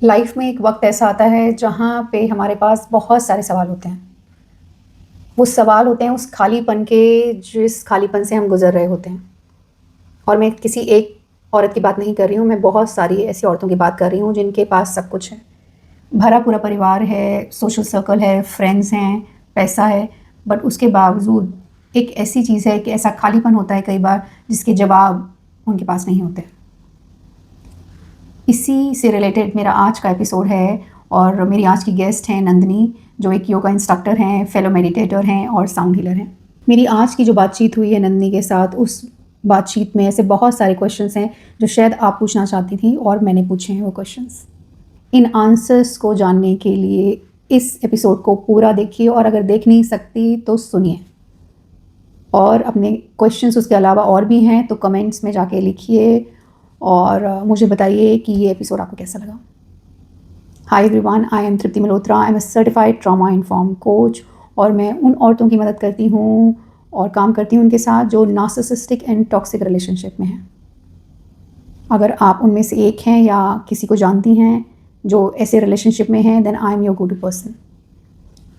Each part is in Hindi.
लाइफ में एक वक्त ऐसा आता है जहाँ पे हमारे पास बहुत सारे सवाल होते हैं। वो सवाल होते हैं उस खालीपन के, जिस खालीपन से हम गुजर रहे होते हैं। और मैं किसी एक औरत की बात नहीं कर रही हूँ, मैं बहुत सारी ऐसी औरतों की बात कर रही हूँ जिनके पास सब कुछ है। भरा पूरा परिवार है, सोशल सर्कल है, फ्रेंड्स हैं, पैसा है, बट उसके बावजूद एक ऐसी चीज़ है कि ऐसा खालीपन होता है कई बार जिसके जवाब उनके पास नहीं होते। इसी से रिलेटेड मेरा आज का एपिसोड है और मेरी आज की गेस्ट हैं नंदिनी, जो एक योगा इंस्ट्रक्टर हैं, फेलो मेडिटेटर हैं और साउंड हीलर हैं। मेरी आज की जो बातचीत हुई है नंदिनी के साथ, उस बातचीत में ऐसे बहुत सारे क्वेश्चंस हैं जो शायद आप पूछना चाहती थी और मैंने पूछे हैं वो क्वेश्चंस। इन आंसर्स को जानने के लिए इस एपिसोड को पूरा देखिए और अगर देख नहीं सकती तो सुनिए। और अपने क्वेश्चंस उसके अलावा और भी हैं तो कमेंट्स में जाके लिखिए और मुझे बताइए कि ये एपिसोड आपको कैसा लगा। Hi everyone, I am Tripti Malhotra. I am a certified trauma informed coach और मैं उन औरतों की मदद करती हूँ और काम करती हूँ उनके साथ जो नार्सिसिस्टिक एंड टॉक्सिक रिलेशनशिप में हैं। अगर आप उनमें से एक हैं या किसी को जानती हैं जो ऐसे रिलेशनशिप में हैं, then I am your go to person.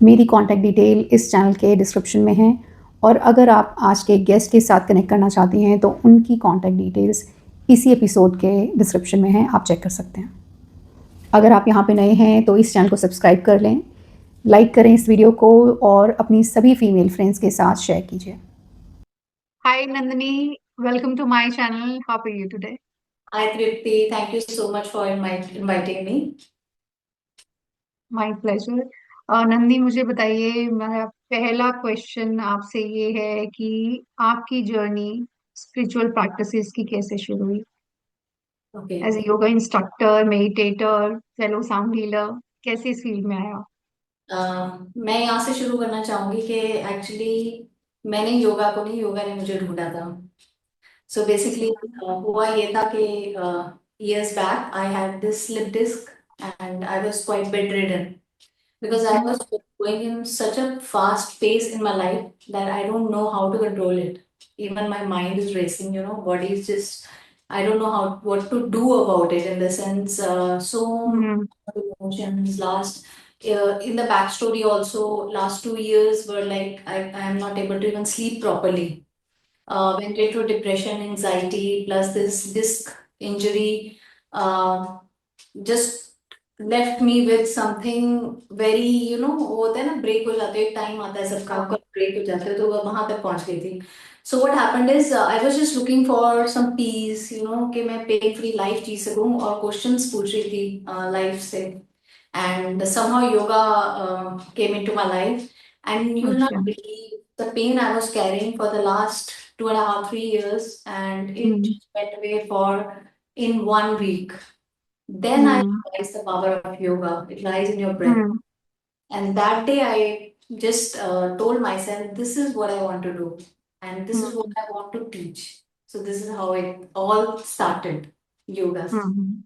मेरी कॉन्टैक्ट डिटेल इस चैनल के डिस्क्रिप्शन में है और अगर आप आज के गेस्ट के साथ कनेक्ट करना चाहती हैं तो उनकी कॉन्टैक्ट डिटेल्स इसी एपिसोड के डिस्क्रिप्शन में है, आप चेक कर सकते हैं। अगर आप यहाँ पे नए हैं तो इस चैनल को सब्सक्राइब कर लें, लाइक करें इस वीडियो को और अपनी सभी फीमेल फ्रेंड्स के साथ शेयर कीजिए। Hi Nandini, welcome to my channel. How are you today? Hi Tripti, thank you so much for inviting me. My pleasure. Nandi, मुझे बताइए, मेरा पहला क्वेश्चन आपसे ये है कि आपकी जर्नी स्पिरिचुअल प्रैक्टिसेस की कैसे शुरू हुई? As Okay. A yoga instructor, meditator, fellow sound healer, कैसे इस फील्ड में आया? मैं यहाँ से शुरू करना चाहूंगी कि एक्चुअली मैंने योगा को नहीं, योगा ने मुझे ढूंढा था. सो बेसिकली हुआ ये था कि years back I had this slip disc and I was quite bedridden because I was going in such a fast pace in my life that I don't know how to control it. Even my mind is racing, body is just, I don't know what to do about it in the sense, so hmm. many emotions last. In the backstory also, last 2 years were like I am not able to even sleep properly. Went into depression, anxiety, plus this disc injury. Just left me with something very, वो होता है ना, ब्रेक हो जाते हो, एक टाइम आता है सबका, आपका ब्रेक हो जाता है, तो वो वहां तक पहुंच गई थी. So what happened is I was just looking for some peace, कि मैं पेन फ्री लाइफ जी सकूं, और क्वेश्चंस पूछ रही थी लाइफ से. And somehow yoga came into my life, and you will not अच्छा। believe the pain I was carrying for the last 2.5, 3 years, and it hmm. just went away for in 1 week. Then I hmm. realized the power of yoga. It lies in your breath. Hmm. And that day I just told myself, this is what I want to do. And this is what hmm. I want to teach. So this is how it all started, yoga. Hmm.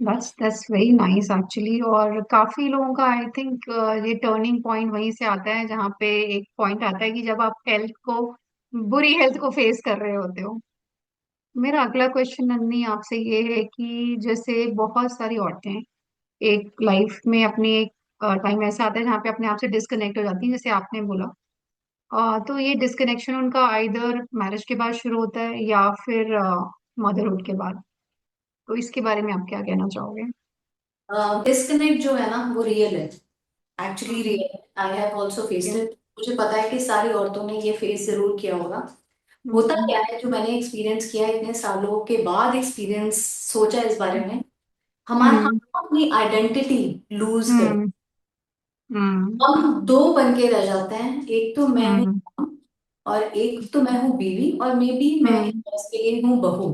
That's very nice actually. और काफी लोगों का आई थिंक ये टर्निंग पॉइंट वहीं से आता है जहाँ पे एक पॉइंट आता है कि जब आप हेल्थ को, बुरी हेल्थ को फेस कर रहे होते हो। मेरा अगला क्वेश्चन नंदनी आपसे ये है कि जैसे बहुत सारी औरतें एक लाइफ में अपनी एक टाइम ऐसा आता है जहाँ पे अपने आप से डिस्कनेक्ट हो जाती हैं, जैसे आपने बोला। तो ये डिस्कनेक्शन उनका आइदर मैरिज के बाद शुरू होता है या फिर मदरहुड के बाद। तो इसके बारे में आप क्या कहना चाहोगे? डिस्कनेक्ट जो है ना, वो रियल है. Actually hmm. Real. I have also faced Yeah. It. मुझे पता है कि सारी औरतों ने ये फेस जरूर किया होगा. होता हम्म। क्या है, जो मैंने एक्सपीरियंस किया है इतने सालों के बाद, एक्सपीरियंस सोचा इस बारे में, हमारे हम्म। हम अपनी आइडेंटिटी लूज कर, हम्म। हम्म। हम दो बन के रह जाते हैं. एक तो मैं हूँ हम्म। माँ, और एक तो मैं हूँ बीवी, और मे बी मैं हम्म। इसके लिए हूँ बहू.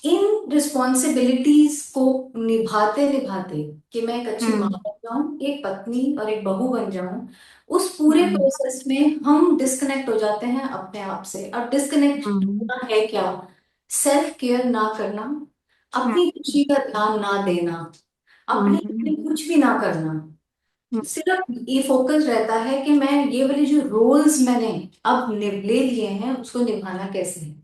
इन रिस्पॉन्सिबिलिटीज को निभाते निभाते, कि मैं एक अच्छी माँ हम्म। बन जाऊं, एक पत्नी और एक बहू बन जाऊं, उस पूरे हम्म। प्रोसेस में हम डिस्कनेक्ट हो जाते हैं अपने आप से. अब डिस्कनेक्ट हम्म। होना है क्या? सेल्फ केयर ना करना, अपनी खुशी का ध्यान ना देना, अपने हम्म। लिए कुछ भी ना करना. हम्म। सिर्फ ये फोकस रहता है कि मैं ये वाले जो रोल्स मैंने अब ले लिए हैं, उसको निभाना कैसे है.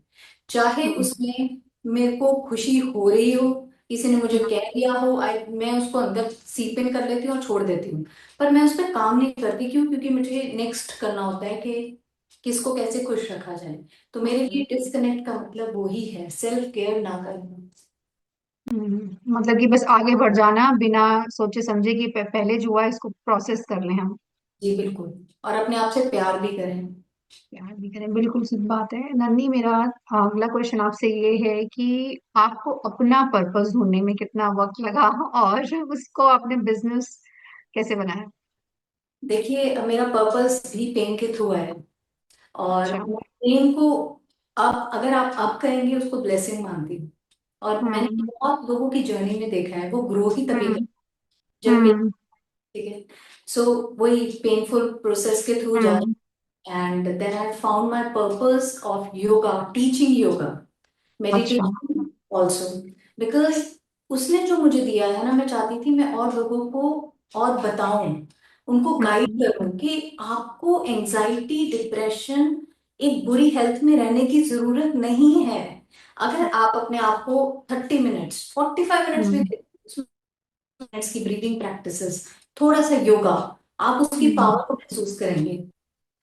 चाहे हम्म। उसमें मेरे को खुशी हो रही हो किसी ने मुझे कह दिया हो, मैं उसको अंदर सीप इन कर लेती हूँ और छोड़ देती हूँ। पर मैं उस पर काम नहीं करती, क्यों? क्योंकि मुझे नेक्स्ट करना होता है कि किसको कैसे खुश रखा जाए। तो मेरे लिए डिस्कनेक्ट का मतलब वही है, सेल्फ केयर ना करना। मतलब कि बस आगे बढ़ जाना बिना सोचे समझे कि पहले जो हुआ है इसको प्रोसेस कर लें हम। जी बिल्कुल। और अपने आप से प्यार भी करें। प्यार भी करें, बिल्कुल सही बात है। नन्ही, मेरा अगला क्वेश्चन आपसे ये है कि आपको अपना पर्पस ढूंढने में कितना वक्त लगा और उसको आपने बिजनेस कैसे बनाया? देखिए, मेरा पर्पस भी पेन के थ्रू है। और अच्छा। पेन को, आप अगर आप अब कहेंगे, उसको ब्लेसिंग मानती हूँ। और मैंने हम्म। बहुत लोगों की जर्नी में देखा है, वो ग्रो ही तभी कर, हम्म। जब पेन, हम्म। ठीक है। सो वही पेनफुल प्रोसेस के थ्रू जा, hmm. And then I found my purpose of yoga, teaching yoga, अच्छा। Meditation also. बिकॉज उसने जो मुझे दिया है ना, मैं चाहती थी मैं और लोगों को और बताऊं, उनको गाइड हम्म। करूं कि आपको एंजाइटी, डिप्रेशन, एक बुरी हेल्थ में रहने की जरूरत नहीं है। अगर आप अपने आप को 30 मिनट्स, 45 मिनट्स भी हम्म। मिनट्स की ब्रीदिंग प्रैक्टिसेस, थोड़ा सा योगा, आप उसकी हम्म। पावर को महसूस करेंगे।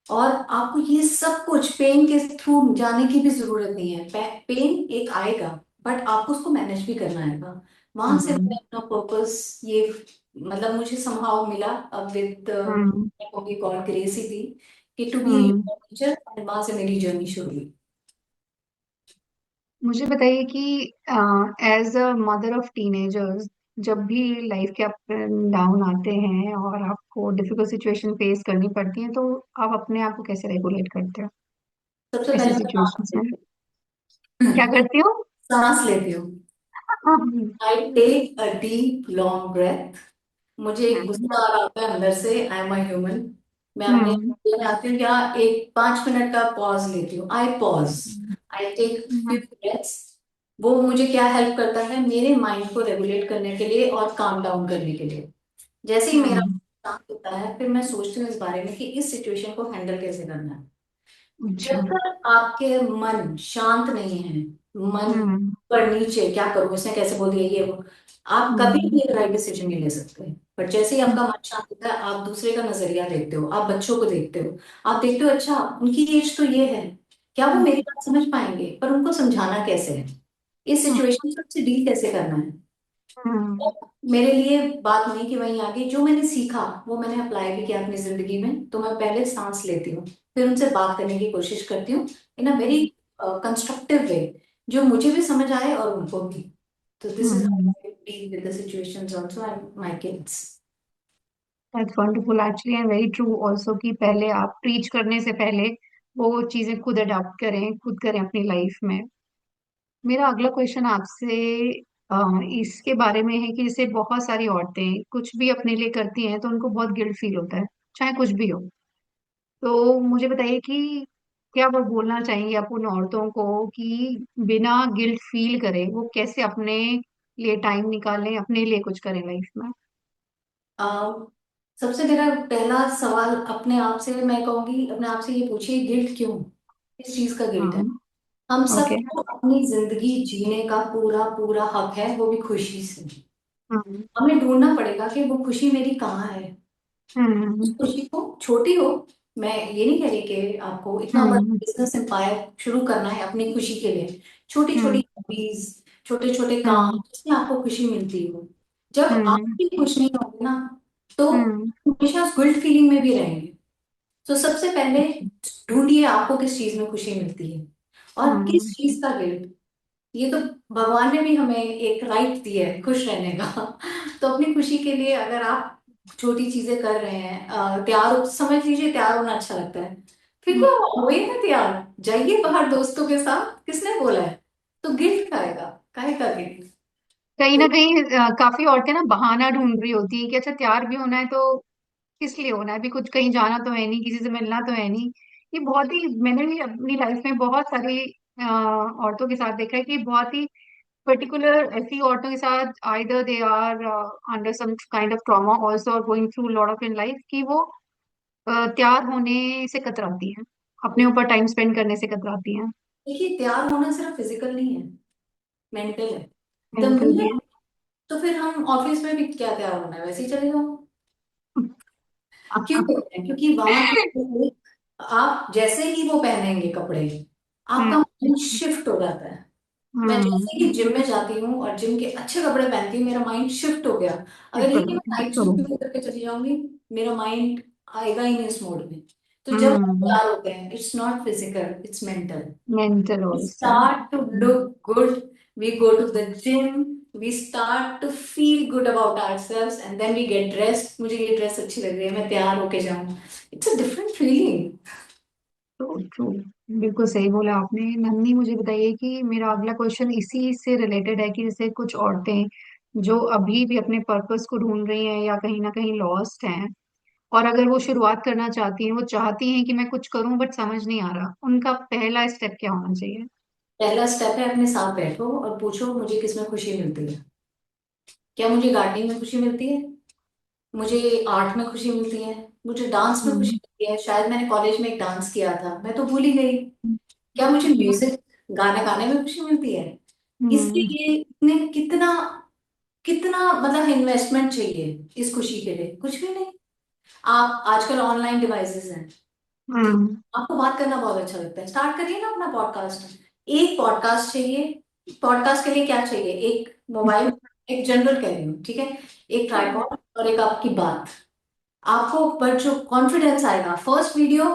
और आपको ये सब कुछ पेन के थ्रू जाने की भी जरूरत नहीं है। पेन एक आएगा, बट आपको उसको मैनेज भी करना आएगा। वहां से हम्म। मैंने अपना पर्पस, ये मतलब मुझे समहाउ मिला, विद हम्म। गॉड ग्रेस ही थी, कि to be a hmm. Yoga teacher. और वहां से मेरी जर्नी शुरू हुई। मुझे बताइए कि as a mother of teenagers, जब भी लाइफ के अप एंड डाउन आते हैं और आपको डिफिकल्ट सिचुएशन फेस करनी पड़ती है, तो आप अपने आप को कैसे रेगुलेट करते हो सबसे ऐसी पहले मैं सिचुएशंस में? सांस क्या करती हो? सांस लेती हूँ। Hmm. I take a deep long breath. मुझे एक गुस्सा आ रहा होता है अंदर से, आई एम अ ह्यूमन, मैं अपने हम्म। में आती हूँ, या एक 5 मिनट का पॉज लेती हूँ, I pause, I take few hmm. Breaths. वो मुझे क्या हेल्प करता है, मेरे माइंड को रेगुलेट करने के लिए और काम डाउन करने के लिए। जैसे ही मेरा हम्म। शांत होता है, फिर मैं सोचती हूँ इस बारे में कि इस सिचुएशन को हैंडल कैसे करना है। अच्छा। जब तक आपके मन शांत नहीं है, मन हम्म। पर नीचे, क्या करूं, इसने कैसे बोल दिया, ये वो, आप कभी हम्म। भी राइट डिसीजन नहीं ले सकते। पर जैसे ही आपका मन शांत होता है, आप दूसरे का नजरिया देखते हो, आप बच्चों को देखते हो, आप देखते हो अच्छा उनकी एज तो ये है, क्या वो मेरी बात समझ पाएंगे, पर उनको समझाना कैसे है, इस सिचुएशन से डील कैसे करना है। हम्म। मेरे लिए बात नहीं कि वहीं आगे, जो मैंने सीखा वो मैंने अप्लाई भी किया अपनी जिंदगी में। तो मैं पहले सांस लेती हूँ, फिर उनसे बात करने की कोशिश करती हूँ, इन अ वेरी कंस्ट्रक्टिव वे, जो मुझे भी समझ आए और उनको भी। तो this is hmm. Deal with the situations also and my kids. That's wonderful actually and very true also कि पहले आप प्रीच करने से पहले वो चीजें खुद अडॉप्ट करें, खुद करें अपनी लाइफ में। मेरा अगला क्वेश्चन आपसे इसके बारे में है कि जैसे बहुत सारी औरतें कुछ भी अपने लिए करती हैं तो उनको बहुत गिल्ट फील होता है, चाहे कुछ भी हो। तो मुझे बताइए कि क्या वो बोलना चाहेंगे आप उन औरतों को कि बिना गिल्ट फील करे वो कैसे अपने लिए टाइम निकालें, अपने लिए कुछ करें लाइफ में? सबसे मेरा पहला सवाल अपने आप से, मैं कहूंगी अपने आप से ये पूछिए, गिल्ट क्यों, किस चीज का गिल्ट है? हाँ। हम ओके। सबको अपनी जिंदगी जीने का पूरा पूरा हक है, वो भी खुशी से। हम्म। हमें ढूंढना पड़ेगा कि वो खुशी मेरी कहाँ है। उस हम्म। खुशी को, छोटी हो, मैं ये नहीं कह रही कि आपको इतना बड़ा हम्म। बिजनेस एम्पायर शुरू करना है अपनी खुशी के लिए। छोटी छोटी हम्म। हॉबीज, छोटे छोटे काम हम्म। जिसमें आपको खुशी मिलती हो। जब आप हम्म। भी खुश नहीं होंगे ना, तो हम्म। हमेशा उस गिल्ट फीलिंग में भी रहेंगे। तो सबसे पहले ढूंढिए आपको किस चीज में खुशी मिलती है, और किस हम्म। चीज का गिल्ट। ये तो भगवान ने भी हमें एक राइट दिया है खुश रहने का। तो अपनी खुशी के लिए अगर आप छोटी चीजें कर रहे हैं, तैयार समझ लीजिए, तैयार होना अच्छा लगता है, फिर हम्म। क्या हुआ, होइए ना तैयार, जाइए बाहर दोस्तों के साथ, किसने बोला है? तो गिल्ट का आएगा, काहे का गिल्ट? कहीं ना तो कहीं काफी औरतें ना बहाना ढूंढ रही होती है कि अच्छा तैयार भी होना है तो किस लिए होना है, अभी कुछ कहीं जाना तो है नहीं, किसी से मिलना तो है नहीं। ये बहुत ही, मैंने भी अपनी लाइफ में बहुत सारी औरतों के साथ देखा है कि बहुत ही पर्टिकुलर ऐसी औरतों के साथ either they are under some kind of trauma also और going through lot of in life कि वो तैयार होने से कतराती हैं, अपने ऊपर टाइम स्पेंड करने से कतराती हैं। देखिए, तैयार होना सिर्फ फिजिकल नहीं है, मेंटल है। द मेंटल भी मिनट है। तो फिर हम ऑफिस में भी क्या तैयार होना है, वैसे ही चले जाओ। क्यों करते हैं? क्योंकि वहां पे आप जैसे ही वो पहनेंगे कपड़े, हम्म आपका माइंड शिफ्ट हो जाता है। मैं जैसे ही हम्म। जिम में जाती हूँ और जिम के अच्छे कपड़े पहनती हूँ, मेरा माइंड शिफ्ट हो गया। अगर यही मैं नाइट सूट तो में करके चली जाऊंगी, मेरा माइंड आएगा ही नहीं इस मोड में। तो जब हम हम्म, तैयार होते हैं, it's not physical, it's mental. Mental We also. start to look good. We go to the gym. We start to feel good about ourselves, and then we get dressed. मुझे ये ड्रेस अच्छी लग रही है, मैं तैयार होके जाऊं। It's a different feeling. तो ट्रू, बिल्कुल सही बोला आपने। नन्ही, मुझे बताइए कि मेरा अगला क्वेश्चन इसी से रिलेटेड है कि जैसे कुछ औरतें जो अभी भी अपने पर्पस को ढूंढ रही हैं या कहीं ना कहीं लॉस्ट हैं, और अगर वो शुरुआत करना चाहती हैं, वो चाहती हैं कि मैं कुछ करूं बट समझ नहीं आ रहा, उनका पहला स्टेप क्या होना चाहिए? पहला स्टेप है, अपने साथ बैठो और पूछो मुझे किसमें खुशी मिलती है। क्या मुझे गार्डनिंग में खुशी मिलती है? मुझे आर्ट में खुशी मिलती है? मुझे डांस में खुशी हम्म मिलती है? शायद मैंने कॉलेज में एक डांस किया था, मैं तो भूल ही गई। क्या मुझे जी। म्यूजिक, गाने गाने में खुशी मिलती है? इसके हम्म लिए इतने कितना कितना मतलब इन्वेस्टमेंट चाहिए इस खुशी के लिए? कुछ भी नहीं। आप आजकल ऑनलाइन डिवाइसेस हैं, ठीक, हम्म आपको बात करना बहुत अच्छा लगता है, स्टार्ट करिए ना अपना पॉडकास्ट। एक पॉडकास्ट चाहिए। पॉडकास्ट के लिए क्या चाहिए? एक मोबाइल, एक जनरल कह रही हूँ, ठीक है, एक ट्राइपॉड और एक आपकी बात। आपको पर जो कॉन्फिडेंस आएगा, फर्स्ट वीडियो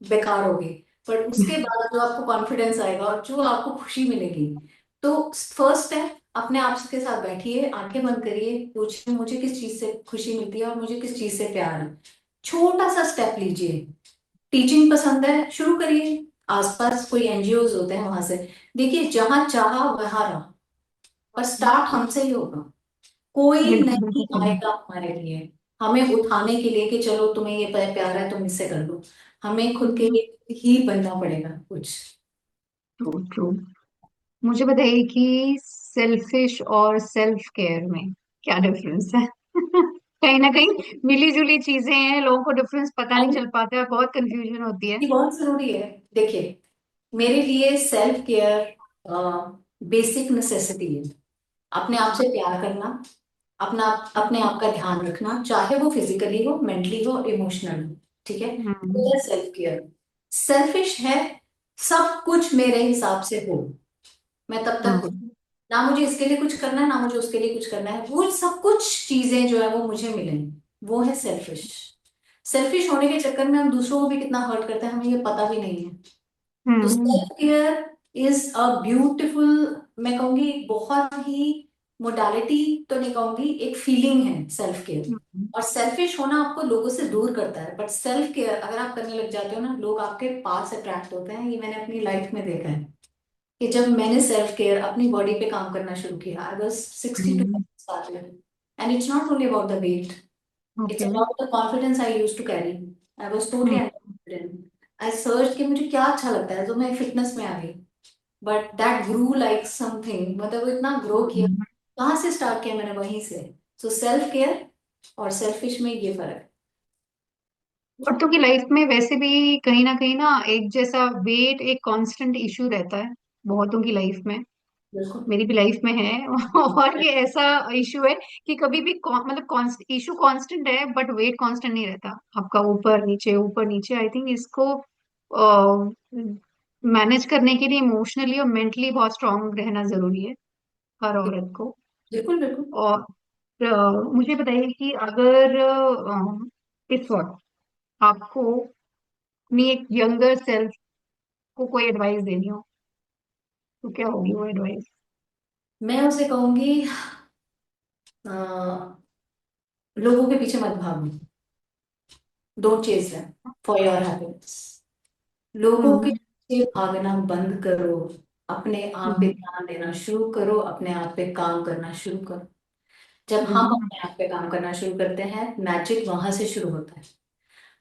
बेकार होगी, पर उसके बाद जो आपको कॉन्फिडेंस आएगा और जो आपको खुशी मिलेगी। तो फर्स्ट है, अपने आप के साथ बैठिए, आंखें बंद करिए, पूछिए मुझे किस चीज से खुशी मिलती है और मुझे किस चीज से प्यार है। छोटा सा स्टेप लीजिए। टीचिंग पसंद है, शुरू करिए। आसपास कोई एनजीओज होते हैं, वहां से देखिए, जहां चाहा वहां रहा। पर स्टार्ट हमसे ही होगा। कोई बिल्कुल नहीं बिल्कुल सही। आएगा हमारे लिए हमें उठाने के लिए कि चलो तुम्हें ये प्यार है तुम इससे कर लो। हमें खुद के लिए ही बनना पड़ेगा कुछ। True true. मुझे बताइए कि सेल्फिश और सेल्फ केयर में क्या डिफरेंस है? कहीं ना कहीं मिली जुली चीजें हैं, लोगों को डिफरेंस पता नहीं And चल पाता है, बहुत कंफ्यूजन होती है। ये बहुत जरूरी है। देखिए, मेरे लिए सेल्फ केयर बेसिक नेसेसिटी है। अपने आप से प्यार करना, अपने आप का ध्यान रखना, चाहे वो फिजिकली हो, मेंटली हो, इमोशनल हो, ठीक है, हम्म वो है सेल्फ केयर। सेल्फिश है, सब कुछ मेरे हिसाब से हो, मैं तब तक खुश। हम्म ना मुझे इसके लिए कुछ करना है, ना मुझे उसके लिए कुछ करना है, वो सब कुछ चीजें जो है वो मुझे मिले, वो है सेल्फिश। सेल्फिश होने के चक्कर में हम दूसरों को भी कितना हर्ट करते हैं, हमें ये पता भी नहीं है। तो hmm self care is a beautiful, मैं कहूंगी एक बहुत ही, मोडालिटी तो नहीं कहूंगी, एक फीलिंग है सेल्फ केयर। हम्म और सेल्फिश होना आपको लोगों से दूर करता है, बट सेल्फ केयर अगर आप करने लग जाते हो ना, लोग आपके पास अट्रैक्ट होते हैं। ये मैंने अपनी लाइफ में देखा है कि जब मैंने सेल्फ केयर अपनी बॉडी पे काम करना शुरू किया, I was 62 hmm, and it's not only about the weight, it's okay. About the confidence I use to carry. I was totally hmm unconfident. I search कि मुझे क्या अच्छा लगता है, तो मैं फिटनेस में आ गई। But that grew like something, मतलब वो इतना ग्रो किया। हम्म। कहाँ से स्टार्ट किया मैंने? वहीं से। सो सेल्फ केयर और सेल्फिश में ये फर्क है। औरतों की लाइफ में वैसे भी कहीं ना एक जैसा वेट एक कांस्टेंट इशू रहता है, बहुतों की लाइफ में, बिल्कुल। मेरी भी लाइफ में है। और ये ऐसा इशू है कि कभी भी मतलब इशू कांस्टेंट है बट वेट कांस्टेंट नहीं रहता आपका, ऊपर नीचे। आई थिंक इसको मैनेज करने के लिए इमोशनली और मेंटली बहुत स्ट्रांग रहना जरूरी है हर औरत को। बिल्कुल बिल्कुल। और मुझे बताइए कि अगर इस वक्त आपको अपनी एक यंगर सेल्फ को कोई एडवाइस देनी हो, तो क्या होगी वो एडवाइस? मैं उसे कहूंगी, लोगों के पीछे मत भागो, don't chase them for your happiness. लोगों के हम्म पीछे भागना बंद करो, अपने आप पे हम्म ध्यान देना शुरू करो, अपने आप पे काम करना शुरू करो। जब हम हम्म अपने आप पे काम करना शुरू करते हैं, मैजिक वहां से शुरू होता है।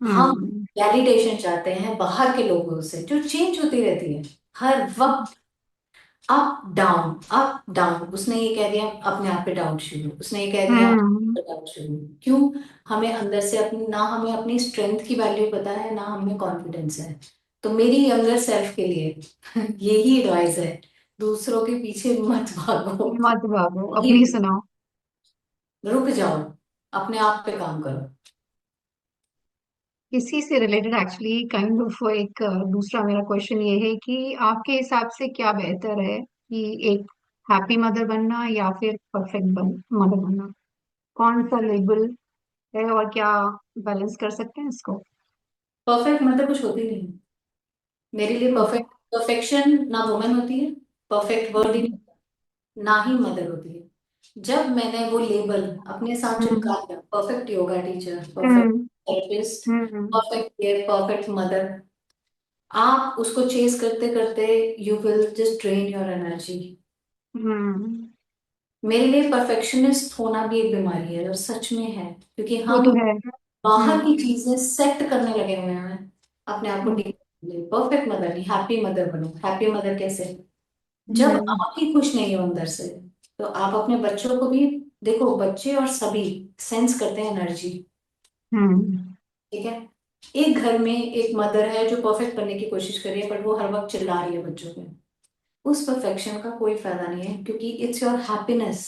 हम हम्म वैलिडेशन चाहते हैं बाहर के लोगों से, जो चेंज होती रहती है हर वक्त। अप डाउन, अप डाउन, उसने ये कह दिया अपने आप पे डाउट शुरू, उसने ये कह दिया हम्म डाउट शुरू। क्यों? हमें अंदर से अपनी, ना हमें अपनी स्ट्रेंथ की वैल्यू पता है, ना हमें कॉन्फिडेंस है। तो मेरी यंगर सेल्फ के लिए यही एडवाइस है, दूसरों के पीछे मत भागो। मत भागो, ये अपनी सुनाओ। रुक जाओ, अपने आप पे काम करो। इसी से रिलेटेड एक्चुअली काइंड ऑफ एक दूसरा मेरा क्वेश्चन ये है कि आपके हिसाब से क्या बेहतर है कि एक हैप्पी मदर बनना या फिर परफेक्ट मदर बनना? कौन सा लेबल है और क्या बैलेंस कर सकते हैं इसको? परफेक्ट मतलब कुछ होती नहीं है। मेरे लिए ओके। परफेक्शन ना वुमेन होती है, परफेक्ट वर्ड ही नहीं, ना ही मदर होती है। जब मैंने वो लेबल अपने साथ हम्म। चिपका लिया, perfect yoga teacher, perfect hmm. Therapist, hmm. Perfect care, perfect mother, आप उसको चेस करते करते you will just drain your energy. Hmm. मेरे लिए परफेक्शनिस्ट होना भी एक बीमारी है, और सच में है, क्योंकि वो हम तो है। बाहर हम्म। की चीजें सेट करने लगे हुए हैं अपने आप को हम्म। ठीक करने के लिए। परफेक्ट मदर नहीं, हैप्पी मदर बनो। हैप्पी मदर कैसे? जब हम्म। आप ही खुश नहीं हो अंदर से, तो आप अपने बच्चों को भी, देखो बच्चे और सभी सेंस करते हैं एनर्जी, हम्म। ठीक है? एक घर में एक मदर है जो परफेक्ट बनने की कोशिश कर रही है, पर वो हर वक्त चिल्ला रही है बच्चों पे, उस परफेक्शन का कोई फायदा नहीं है, क्योंकि इट्स योर हैप्पीनेस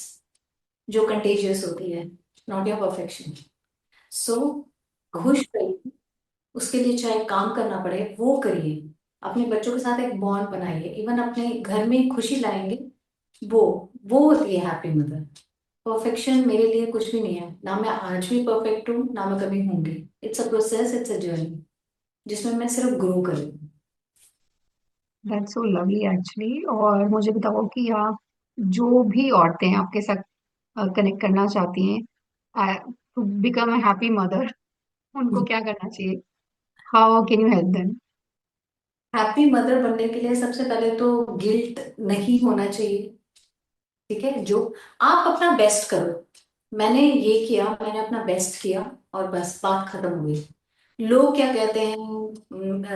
जो कंटेजियस होती है, नॉट योर परफेक्शन। सो खुश रहिए, उसके लिए चाहे काम करना पड़े वो करिए, अपने बच्चों के साथ एक बॉन्ड बनाइए, इवन अपने घर में खुशी लाएंगे, वो वो होती है हैप्पी मदर। परफेक्शन मेरे लिए कुछ भी नहीं है, ना मैं आज भी परफेक्ट हूँ, ना मैं कभी होंगी। It's a process, it's a journey, जिसमें मैं सिर्फ ग्रो करूँ। That's so lovely actually. और मुझे बताओ कि आप, जो भी औरतें आपके साथ कनेक्ट करना चाहती हैं to become a happy mother, उनको क्या करना चाहिए? How can you help them? Happy mother बनने के लिए सबसे पहले तो गिल्ट नहीं होना चाहिए, ठीक है? जो आप अपना बेस्ट करो, मैंने ये किया, मैंने अपना बेस्ट किया, और बस बात खत्म हो गई। लोग क्या कहते हैं,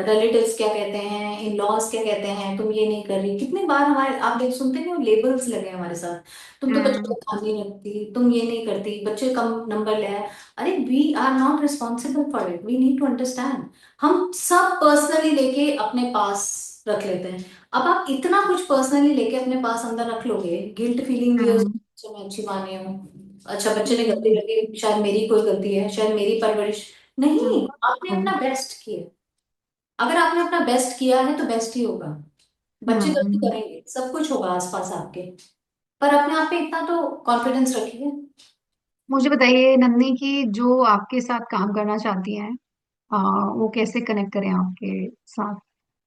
रिलेटिव्स क्या कहते हैं, इन लॉज क्या कहते हैं, तुम ये नहीं कर रही। कितनी बार हमारे आप देख सुनते नहीं हो, लेबल्स लगे हैं हमारे साथ, तुम तो बच्चों हम्म। को ध्यान नहीं रखती, तुम ये नहीं करती, बच्चे कम नंबर ले आए। अरे we are not responsible for it, we need to understand. हम सब पर्सनली लेके अपने पास रख लेते हैं। अब आप इतना कुछ पर्सनली लेके अपने पास अंदर रख लोगे, गिल्ट फीलिंग भी हो, हम्म। अच्छा मैं अच्छी माँ नहीं हूँ, अच्छा बच्चे ने गलती हम्म। कर दी, शायद मेरी कोई गलती है, शायद मेरी परवरिश नहीं। आपने हम्म। अपना बेस्ट किया, अगर आपने अपना बेस्ट किया है तो बेस्ट ही होगा। बच्चे गलती हम्म। करेंगे, सब कुछ होगा आसपास आपके, पर अपने आप पे इतना तो कॉन्फिडेंस रखिए। मुझे बताइए नंदनी की, जो आपके साथ काम करना चाहती हैं, वो कैसे कनेक्ट करें आपके साथ?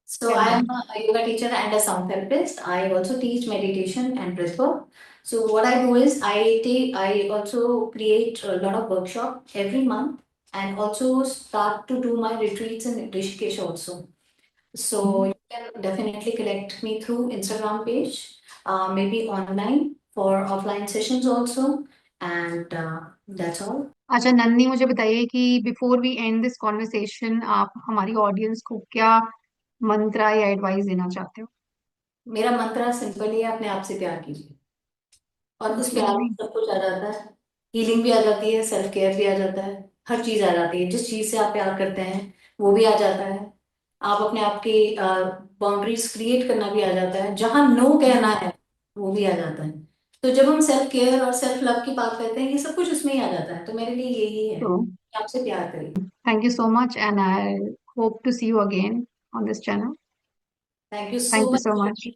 So क्या I करें? am a yoga teacher and a sound therapist. I also teach meditation and breath work. So what I do is I also create a lot of workshop every month, and also start to do my retreats in Rishikesh also. So you can definitely connect me through Instagram page, maybe online for offline sessions also, and that's all. अच्छा नंदनी, मुझे बताइए कि before we end this conversation, आप हमारी ऑडियंस को क्या मंत्रा या एडवाइस देना चाहते हो? मेरा मंत्र सिंपल ही है, अपने आप से प्यार कीजिए, और उस प्यार में ओके। सब कुछ आ जाता है। हीलिंग भी आ जाती है, सेल्फ केयर भी आ जाता है, हर चीज आ जाती है। जिस चीज से आप प्यार करते हैं वो भी आ जाता है। आप अपने आप की बाउंड्रीज क्रिएट करना भी आ जाता है, जहां नो कहना है वो भी आ जाता है। तो जब हम सेल्फ केयर और सेल्फ लव की बात करते हैं, ये सब कुछ उसमें ही आ जाता है। तो मेरे लिए यही है तो कि आपसे प्यार करिए। Thank you so much and I hope to see you again on this channel. Thank you so thank you much so much.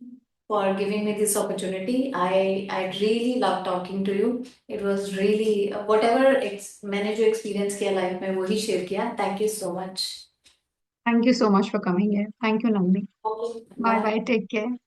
for giving me this opportunity. I really love talking to you. It was really whatever मैंने जो experience किया लाइफ में वही शेयर किया। Thank you so much. Thank you so much for coming here. Thank you Nandini. Okay, bye bye. Bye, take care.